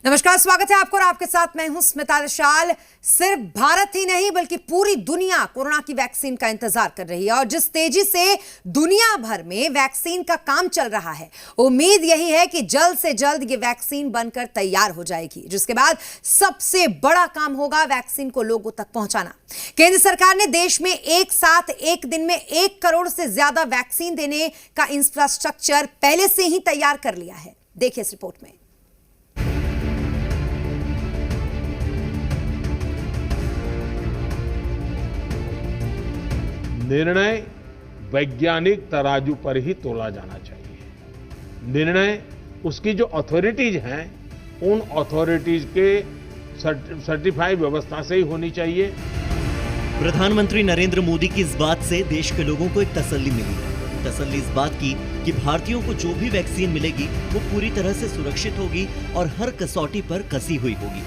नमस्कार, स्वागत है आपको और आपके साथ मैं हूं स्मिता विशाल। सिर्फ भारत ही नहीं बल्कि पूरी दुनिया कोरोना की वैक्सीन का इंतजार कर रही है और जिस तेजी से दुनिया भर में वैक्सीन का काम चल रहा है, उम्मीद यही है कि जल्द से जल्द ये वैक्सीन बनकर तैयार हो जाएगी, जिसके बाद सबसे बड़ा काम होगा वैक्सीन को लोगों तक पहुंचाना। केंद्र सरकार ने देश में एक साथ एक दिन में 1 करोड़ से ज्यादा वैक्सीन देने का इंफ्रास्ट्रक्चर पहले से ही तैयार कर लिया है। देखिए इस रिपोर्ट में। निर्णय वैज्ञानिक तराजू पर ही तोला जाना चाहिए। निर्णय उसकी जो अथॉरिटीज हैं उन अथॉरिटीज के सर्टिफाइड व्यवस्था से ही होनी चाहिए। प्रधानमंत्री नरेंद्र मोदी की इस बात से देश के लोगों को एक तसल्ली मिली है। तसल्ली इस बात की कि भारतीयों को जो भी वैक्सीन मिलेगी वो पूरी तरह से सुरक्षित होगी और हर कसौटी पर कसी हुई होगी।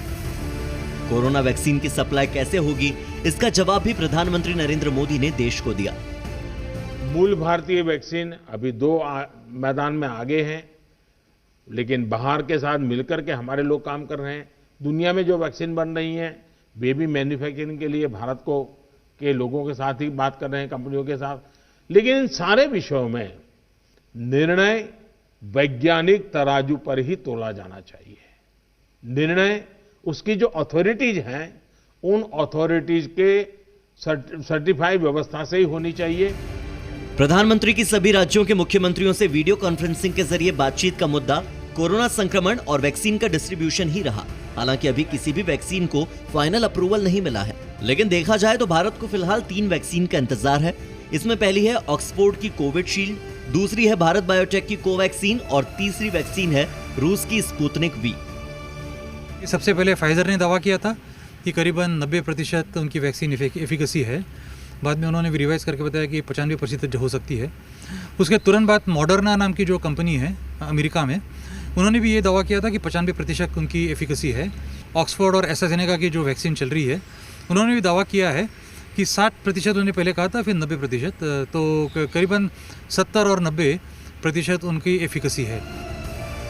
कोरोना वैक्सीन की सप्लाई कैसे होगी, इसका जवाब भी प्रधानमंत्री नरेंद्र मोदी ने देश को दिया। मूल भारतीय वैक्सीन अभी 2 मैदान में आगे हैं, लेकिन बाहर के साथ मिलकर के हमारे लोग काम कर रहे हैं। दुनिया में जो वैक्सीन बन रही हैं वे भी मैन्युफैक्चरिंग के लिए भारत को के लोगों के साथ ही बात कर रहे हैं, कंपनियों के साथ। लेकिन इन सारे विषयों में निर्णय वैज्ञानिक तराजू पर ही तोला जाना चाहिए। निर्णय उसकी जो अथॉरिटीज हैं उन अथॉरिटीज के सर्टिफाइड व्यवस्था से ही होनी चाहिए। प्रधानमंत्री की सभी राज्यों के मुख्यमंत्रियों से वीडियो कॉन्फ्रेंसिंग के जरिए बातचीत का मुद्दा कोरोना संक्रमण और वैक्सीन का डिस्ट्रीब्यूशन ही रहा। हालांकि अभी किसी भी वैक्सीन को फाइनल अप्रूवल नहीं मिला है, लेकिन देखा जाए तो भारत को फिलहाल 3 वैक्सीन का इंतजार है। इसमें पहली है ऑक्सफोर्ड की कोविशील्ड, दूसरी है भारत बायोटेक की कोवैक्सीन और तीसरी वैक्सीन है रूस की स्पुतनिक वी। सबसे पहले फाइजर ने दावा किया था कि करीबन 90% उनकी वैक्सीन एफिकेसी है। बाद में उन्होंने भी रिवाइज करके बताया कि 95% हो सकती है। उसके तुरंत बाद मॉडर्ना नाम की जो कंपनी है अमेरिका में, उन्होंने भी ये दावा किया था कि 95% उनकी एफिकेसी है। ऑक्सफोर्ड और एस्ट्राजेनेका की जो वैक्सीन चल रही है, उन्होंने भी दावा किया है कि 60% उन्होंने पहले कहा था, फिर 90%, तो करीबन 70 और 90% उनकी एफिकेसी है।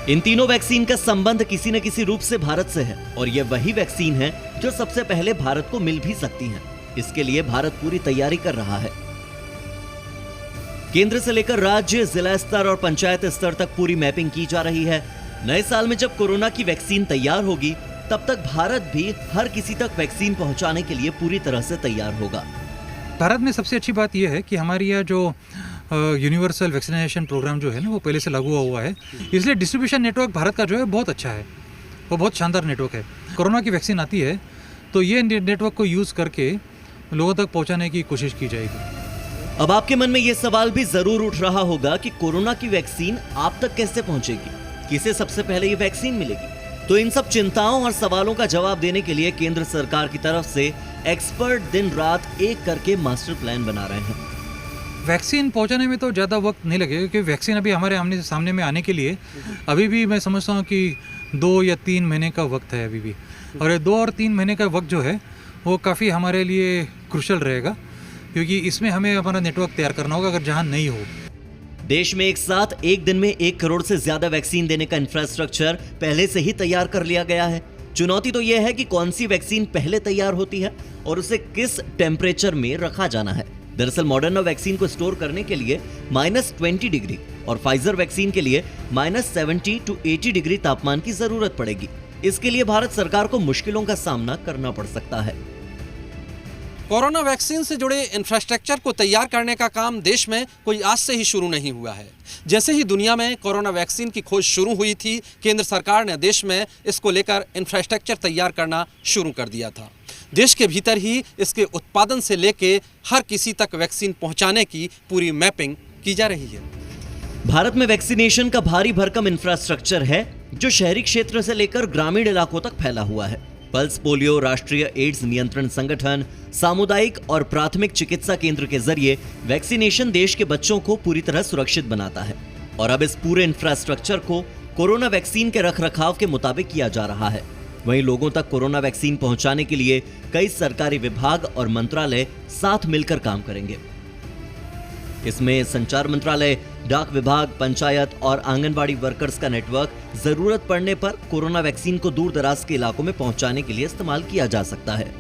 इन तीनों वैक्सीन का संबंध किसी न किसी रूप से भारत से है और ये वही वैक्सीन है जो सबसे पहले भारत को मिल भी सकती है। इसके लिए भारत पूरी तैयारी कर रहा है। केंद्र से लेकर राज्य, जिला स्तर और पंचायत स्तर तक पूरी मैपिंग की जा रही है। नए साल में जब कोरोना की वैक्सीन तैयार होगी, तब तक भारत भी हर किसी तक वैक्सीन पहुंचाने के लिए पूरी तरह से तैयार होगा। भारत में सबसे अच्छी बात यह है कि हमारी यह जो यूनिवर्सल वैक्सीनेशन प्रोग्राम जो है ना, वो पहले से लागू हुआ है। इसलिए डिस्ट्रीब्यूशन नेटवर्क भारत का जो है बहुत अच्छा है, वो बहुत शानदार नेटवर्क है। कोरोना की वैक्सीन आती है तो ये नेटवर्क को यूज़ करके लोगों तक पहुंचाने की कोशिश की जाएगी। अब आपके मन में ये सवाल भी जरूर उठ रहा होगा कि कोरोना की वैक्सीन आप तक कैसे पहुंचेगी, किसे सबसे पहले ये वैक्सीन मिलेगी। तो इन सब चिंताओं और सवालों का जवाब देने के लिए केंद्र सरकार की तरफ से एक्सपर्ट दिन रात एक करके मास्टर प्लान बना रहे हैं। वैक्सीन पहुंचाने में तो ज़्यादा वक्त नहीं लगेगा, क्योंकि वैक्सीन अभी हमारे आमने सामने में आने के लिए अभी भी मैं समझता हूँ कि 2 या 3 महीने का वक्त है अभी भी। और 2 और 3 महीने का वक्त जो है वो काफ़ी हमारे लिए क्रूशल रहेगा, क्योंकि इसमें हमें हमारा नेटवर्क तैयार करना होगा अगर जहाँ नहीं हो। देश में एक साथ एक दिन में 1 करोड़ से ज्यादा वैक्सीन देने का इंफ्रास्ट्रक्चर पहले से ही तैयार कर लिया गया है। चुनौती तो यह है कि कौन सी वैक्सीन पहले तैयार होती है और उसे किस टेम्परेचर में रखा जाना है। दरअसल मॉडर्ना वैक्सीन को स्टोर करने के लिए -20 डिग्री और फाइजर वैक्सीन के लिए -70 to 80 डिग्री तापमान की जरूरत पड़ेगी। इसके लिए भारत सरकार को मुश्किलों का सामना करना पड़ सकता है। कोरोना वैक्सीन से जुड़े इंफ्रास्ट्रक्चर को तैयार करने का काम देश में कोई आज से ही शुरू नहीं हुआ है। जैसे ही दुनिया में कोरोना वैक्सीन की खोज शुरू हुई थी, केंद्र सरकार ने देश में इसको लेकर इंफ्रास्ट्रक्चर तैयार करना शुरू कर दिया था। देश के भीतर ही इसके उत्पादन से लेके हर किसी तक वैक्सीन पहुंचाने की पूरी मैपिंग की जा रही है। भारत में वैक्सीनेशन का भारी भरकम इंफ्रास्ट्रक्चर है जो शहरी क्षेत्र से लेकर ग्रामीण इलाकों तक फैला हुआ है। पल्स पोलियो, राष्ट्रीय एड्स नियंत्रण संगठन, सामुदायिक और प्राथमिक चिकित्सा केंद्र के जरिए वैक्सीनेशन देश के बच्चों को पूरी तरह सुरक्षित बनाता है। और अब इस पूरे इंफ्रास्ट्रक्चर को कोरोना वैक्सीन के रखरखाव के मुताबिक किया जा रहा है। वहीं लोगों तक कोरोना वैक्सीन पहुंचाने के लिए कई सरकारी विभाग और मंत्रालय साथ मिलकर काम करेंगे। इसमें संचार मंत्रालय, डाक विभाग, पंचायत और आंगनबाड़ी वर्कर्स का नेटवर्क जरूरत पड़ने पर कोरोना वैक्सीन को दूर दराज के इलाकों में पहुंचाने के लिए इस्तेमाल किया जा सकता है।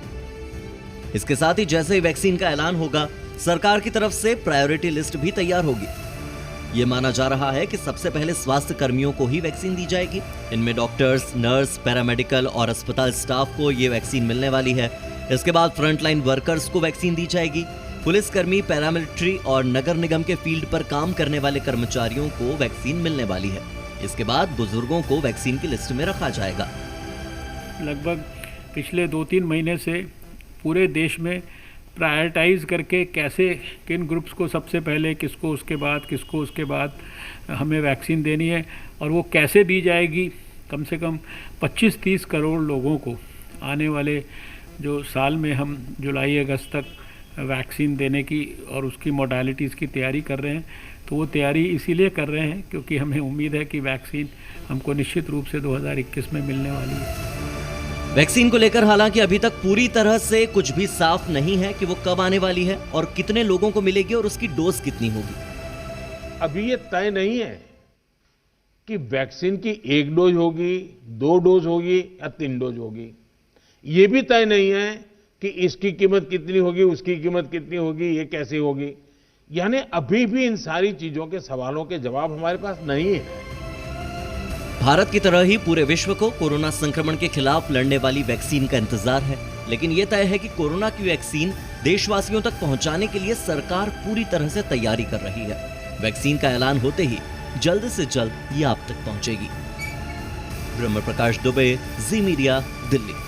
इसके साथ ही जैसे ही वैक्सीन का ऐलान होगा, सरकार की तरफ से प्रायोरिटी लिस्ट भी तैयार होगी। ये माना जा रहा है कि सबसे पहले स्वास्थ्य कर्मियों को ही वैक्सीन दी जाएगी। इनमें डॉक्टर्स, नर्स, पैरामेडिकल और अस्पताल स्टाफ को ये वैक्सीन मिलने वाली है। इसके बाद फ्रंटलाइन वर्कर्स को वैक्सीन दी जाएगी। पुलिसकर्मी, पैरामिलिट्री और नगर निगम के फील्ड पर काम करने वाले कर्मचारियों को वैक्सीन मिलने वाली है। इसके बाद बुजुर्गों को वैक्सीन की लिस्ट में रखा जाएगा। लगभग पिछले 2-3 महीने से पूरे देश में प्रायोरिटाइज करके कैसे किन ग्रुप्स को सबसे पहले, किसको उसके बाद हमें वैक्सीन देनी है और वो कैसे दी जाएगी। कम से कम 25-30 करोड़ लोगों को आने वाले जो साल में हम जुलाई अगस्त तक वैक्सीन देने की और उसकी मोडालिटीज़ की तैयारी कर रहे हैं। तो वो तैयारी इसीलिए कर रहे हैं क्योंकि हमें उम्मीद है कि वैक्सीन हमको निश्चित रूप से 2021 में मिलने वाली है। वैक्सीन को लेकर हालांकि अभी तक पूरी तरह से कुछ भी साफ नहीं है कि वो कब आने वाली है और कितने लोगों को मिलेगी और उसकी डोज कितनी होगी। अभी ये तय नहीं है कि वैक्सीन की 1 डोज होगी, 2 डोज होगी या 3 डोज होगी। ये भी तय नहीं है कि इसकी कीमत कितनी होगी, उसकी कीमत कितनी होगी, ये कैसे होगी। यानी अभी भी इन सारी चीजों के सवालों के जवाब हमारे पास नहीं है। भारत की तरह ही पूरे विश्व को कोरोना संक्रमण के खिलाफ लड़ने वाली वैक्सीन का इंतजार है, लेकिन यह तय है कि कोरोना की वैक्सीन देशवासियों तक पहुंचाने के लिए सरकार पूरी तरह से तैयारी कर रही है। वैक्सीन का ऐलान होते ही जल्द से जल्द ये आप तक पहुंचेगी। ब्रह्म प्रकाश दुबे, जी मीडिया, दिल्ली।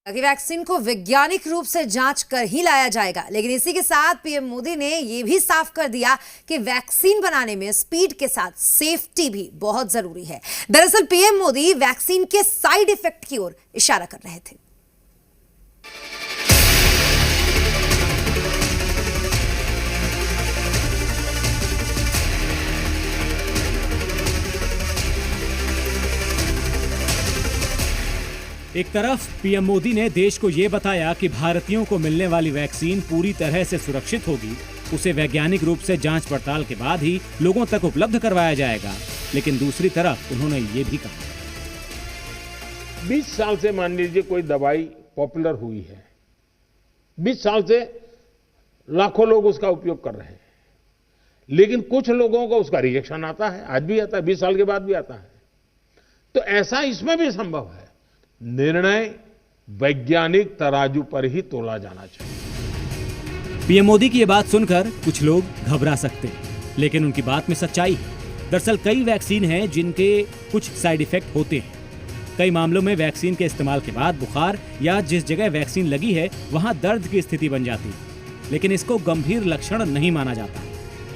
कि वैक्सीन को वैज्ञानिक रूप से जांच कर ही लाया जाएगा, लेकिन इसी के साथ पीएम मोदी ने यह भी साफ कर दिया कि वैक्सीन बनाने में स्पीड के साथ सेफ्टी भी बहुत जरूरी है। दरअसल पीएम मोदी वैक्सीन के साइड इफेक्ट की ओर इशारा कर रहे थे। एक तरफ पीएम मोदी ने देश को ये बताया कि भारतीयों को मिलने वाली वैक्सीन पूरी तरह से सुरक्षित होगी, उसे वैज्ञानिक रूप से जांच पड़ताल के बाद ही लोगों तक उपलब्ध करवाया जाएगा। लेकिन दूसरी तरफ उन्होंने ये भी कहा, 20 साल से मान लीजिए कोई दवाई पॉपुलर हुई है, 20 साल से लाखों लोग उसका उपयोग कर रहे हैं, लेकिन कुछ लोगों को उसका रिएक्शन आता है, आज भी आता है, 20 साल के बाद भी आता है। तो ऐसा इसमें भी संभव है। निर्णय वैज्ञानिक तराजू पर ही तोला जाना चाहिए। पीएम मोदी की ये बात सुनकर कुछ लोग घबरा सकते हैं, लेकिन उनकी बात में सच्चाई है। दरअसल कई वैक्सीन हैं जिनके कुछ साइड इफेक्ट होते हैं। कई मामलों में वैक्सीन के इस्तेमाल के बाद बुखार या जिस जगह वैक्सीन लगी है वहां दर्द की स्थिति बन जाती है, लेकिन इसको गंभीर लक्षण नहीं माना जाता।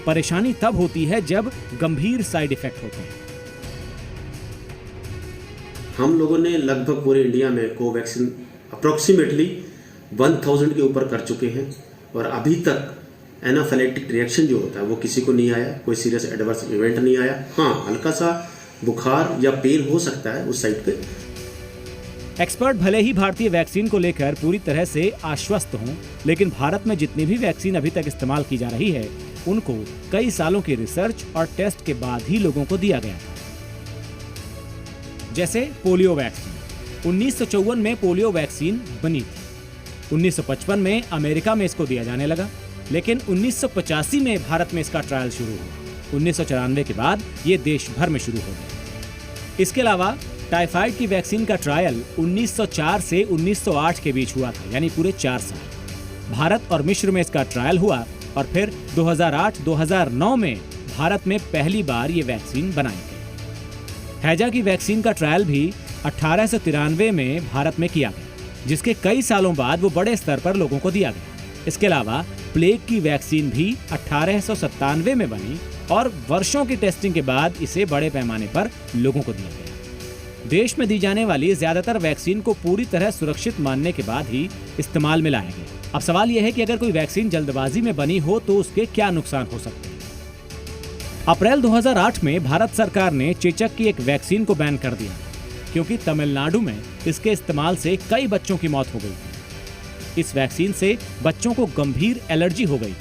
परेशानी तब होती है जब गंभीर साइड इफेक्ट होते हैं। हम लोगों ने लगभग पूरे इंडिया में कोवैक्सीन अप्रोक्सीमेटली 1000 के ऊपर कर चुके हैं और अभी तक एनाफिलेक्टिक रिएक्शन जो होता है वो किसी को नहीं आया, कोई सीरियस एडवर्स इवेंट नहीं आया। हाँ, हल्का सा बुखार या पेन हो सकता है उस साइड पे। एक्सपर्ट भले ही भारतीय वैक्सीन को लेकर पूरी तरह से आश्वस्त हों, लेकिन भारत में जितनी भी वैक्सीन अभी तक इस्तेमाल की जा रही है उनको कई सालों की रिसर्च और टेस्ट के बाद ही लोगों को दिया गया था। जैसे पोलियो वैक्सीन 1954 में पोलियो वैक्सीन बनी थी। 1955 में अमेरिका में इसको दिया जाने लगा, लेकिन 1985 में भारत में इसका ट्रायल शुरू हुआ। 1994 के बाद ये देश भर में शुरू हो गया। इसके अलावा टाइफाइड की वैक्सीन का ट्रायल 1904 से 1908 के बीच हुआ था, यानी पूरे 4 साल। भारत और मिस्र में इसका ट्रायल हुआ और फिर 2008-2009 में भारत में पहली बार ये वैक्सीन बनाई गई। हैजा की वैक्सीन का ट्रायल भी 1893 में भारत में किया गया, जिसके कई सालों बाद वो बड़े स्तर पर लोगों को दिया गया। इसके अलावा प्लेग की वैक्सीन भी 1897 में बनी और वर्षों की टेस्टिंग के बाद इसे बड़े पैमाने पर लोगों को दिया गया। देश में दी जाने वाली ज्यादातर वैक्सीन को पूरी तरह सुरक्षित मानने के बाद ही इस्तेमाल में लाया गया। अब सवाल यह है कि अगर कोई वैक्सीन जल्दबाजी में बनी हो तो उसके क्या नुकसान हो सकते हैं। अप्रैल 2008 में भारत सरकार ने चेचक की एक वैक्सीन को बैन कर दिया, क्योंकि तमिलनाडु में इसके इस्तेमाल से कई बच्चों की मौत हो गई। इस वैक्सीन से बच्चों को गंभीर एलर्जी हो गई।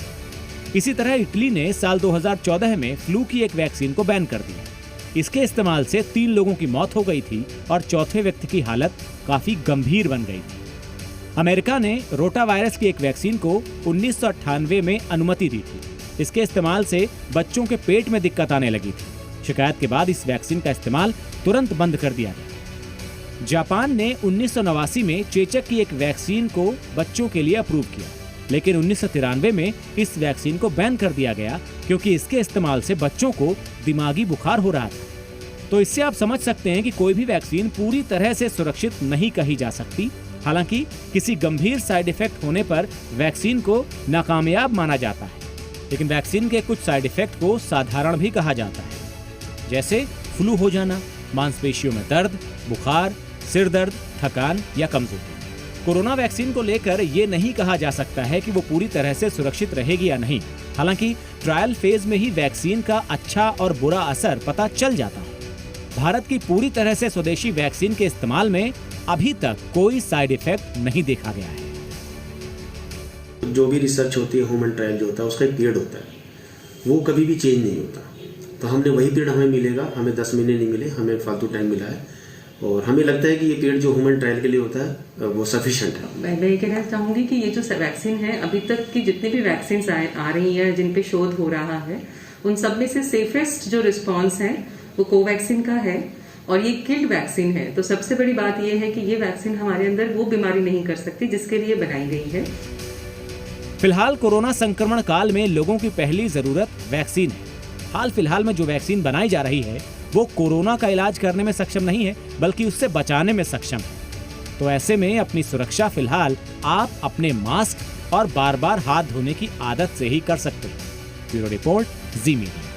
इसी तरह इटली ने साल 2014 में फ्लू की एक वैक्सीन को बैन कर दिया। इसके इस्तेमाल से 3 लोगों की मौत हो गई थी और चौथे व्यक्ति की हालत काफी गंभीर बन गई थी। अमेरिका ने रोटा वायरस की एक वैक्सीन को 1998 में अनुमति दी थी। इसके इस्तेमाल से बच्चों के पेट में दिक्कत आने लगी थी। शिकायत के बाद इस वैक्सीन का इस्तेमाल तुरंत बंद कर दिया गया। जापान ने 1989 में चेचक की एक वैक्सीन को बच्चों के लिए अप्रूव किया, लेकिन 1993 में इस वैक्सीन को बैन कर दिया गया क्योंकि इसके इस्तेमाल से बच्चों को दिमागी बुखार हो रहा था। तो इससे आप समझ सकते हैं कि कोई भी वैक्सीन पूरी तरह से सुरक्षित नहीं कही जा सकती। हालांकि किसी गंभीर साइड इफेक्ट होने पर वैक्सीन को नाकामयाब माना जाता है, लेकिन वैक्सीन के कुछ साइड इफेक्ट को साधारण भी कहा जाता है, जैसे फ्लू हो जाना, मांसपेशियों में दर्द, बुखार, सिर दर्द, थकान या कमजोरी। कोरोना वैक्सीन को लेकर ये नहीं कहा जा सकता है कि वो पूरी तरह से सुरक्षित रहेगी या नहीं। हालांकि ट्रायल फेज में ही वैक्सीन का अच्छा और बुरा असर पता चल जाता है। भारत की पूरी तरह से स्वदेशी वैक्सीन के इस्तेमाल में अभी तक कोई साइड इफेक्ट नहीं देखा गया है। जो भी रिसर्च होती है, ह्यूमन ट्रायल जो होता है, उसका एक पीरियड होता है, वो कभी भी चेंज नहीं होता। तो हमने वही पीरियड हमें मिलेगा, हमें 10 महीने नहीं मिले, हमें फालतू टाइम मिला है और हमें लगता है कि ये पीरियड जो ह्यूमन ट्रायल के लिए होता है वो सफिशिएंट है। मैं ये कहना चाहूँगी कि ये जो वैक्सीन है, अभी तक की जितनी भी वैक्सीन आ रही हैं जिन पे शोध हो रहा है, उन सब में से सेफेस्ट जो रिस्पॉन्स है वो कोवैक्सीन का है और ये किल्ड वैक्सीन है। तो सबसे बड़ी बात ये है कि ये वैक्सीन हमारे अंदर वो बीमारी नहीं कर सकती जिसके लिए बनाई गई है। फिलहाल कोरोना संक्रमण काल में लोगों की पहली जरूरत वैक्सीन है। हाल फिलहाल में जो वैक्सीन बनाई जा रही है वो कोरोना का इलाज करने में सक्षम नहीं है, बल्कि उससे बचाने में सक्षम है। तो ऐसे में अपनी सुरक्षा फिलहाल आप अपने मास्क और बार बार हाथ धोने की आदत से ही कर सकते हैं। ब्यूरो रिपोर्ट, जी मीडिया।